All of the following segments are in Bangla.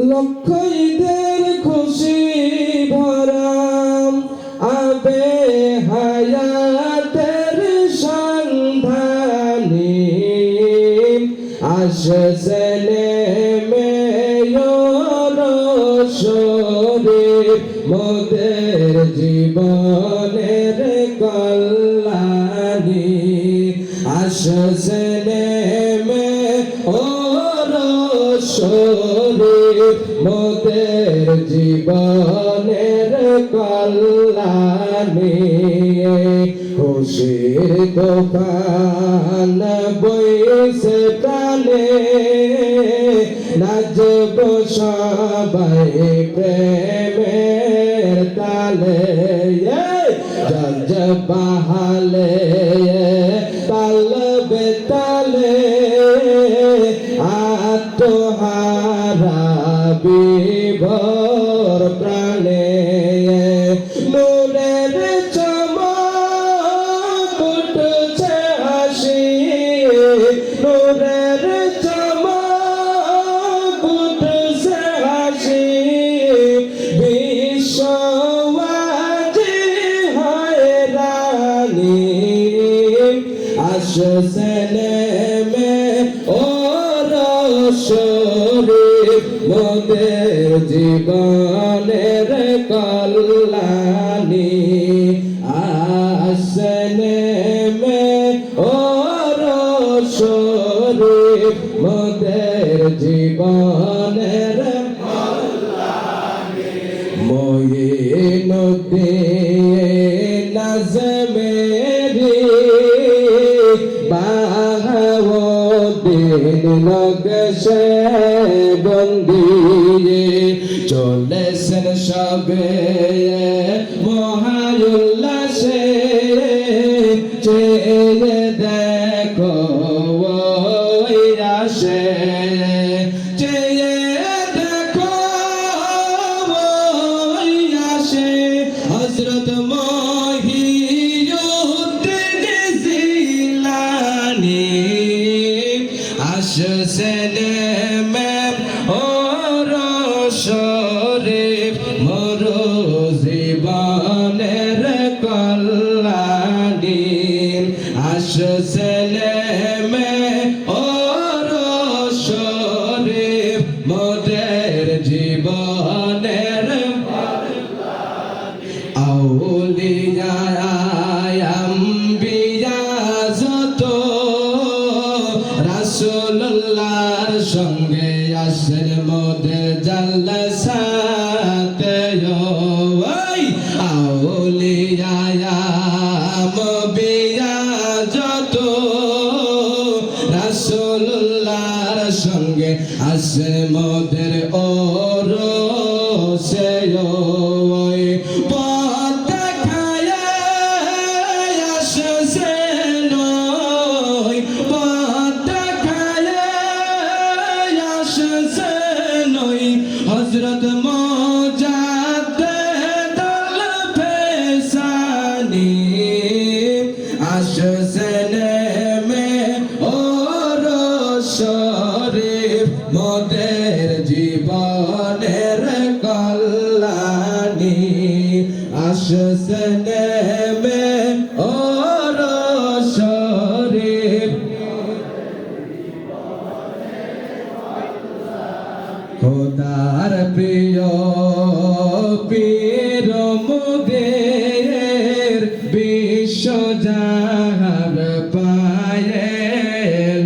লক্ষ ঈদের খুশি ভরাম আবে হায়াতের সন্ধানী আসছে নেমে শরীর মোদের জীবনের কল্যাণী আসছে নেমে শরীর মোদের জীবনের কল্যাণী খুশির দোকান বইছে প্রাণে নাচব সবাই প্রেমের তালে জজ বাহালে তাল বেতালে আত্মহারা বিভোর প্রাণে নূরের চমক উঠছে হাসি নূরের চমক উঠছে হাসি বিশ্ববাজি হয়রানি আসছে নেমে শরীর মোদের জীবনের কল্যাণী আসছে নেমে শরীর মোদের জীবনের কল্যাণী মঈনুদ্দিন আজমেরি বাহাউদ্দিন নকশে বন্দিয়ে চলেছেন সবে মহাউল্লাসে চেয়ে দেখো ওই আসে চেয়ে দেখো ওই আসে হযরত মহিউদ্দিন জিলানী আসছে নেমে শরীর মোর জীবনের কল্যাণী আসছে নেমে শরীর মোদের জীবনের আউলিয়া আম্বিয়া যত রাসূলুল্লাহর সঙ্গে আসেন মোদের জালসাতে ওই আউলিয়া আম্বিয়া যত রাসূলুল্লাহর সঙ্গে আসে মোদের ওরসে ওই পথ দেখায় আসছে নয় পথ দেখায় আসছে নয় হযরত মুজাদ্দিদ আল-ফেসানি আসছে নেমে শরীর মোদের জীবনের কল্যাণী আসছে নেমে শরীর খোদার প্রিয় পীর মোদের বিশ্ব জাহার পায়ে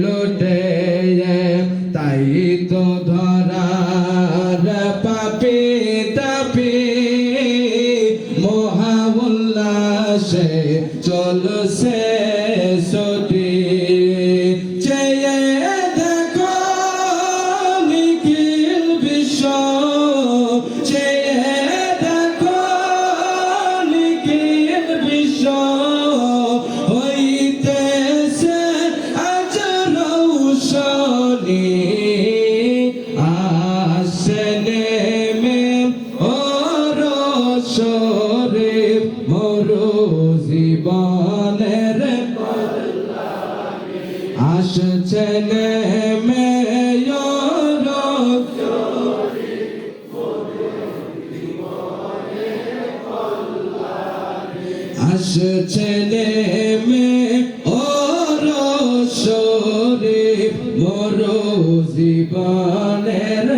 লোটে তাই তো ধরার পাপি তাপি মহাউল্লাসে চলছে ছুটি চেয়ে দেখো নিখিল বিশ্ব আসছে নেমে ওর শরীফ মোর জীবনের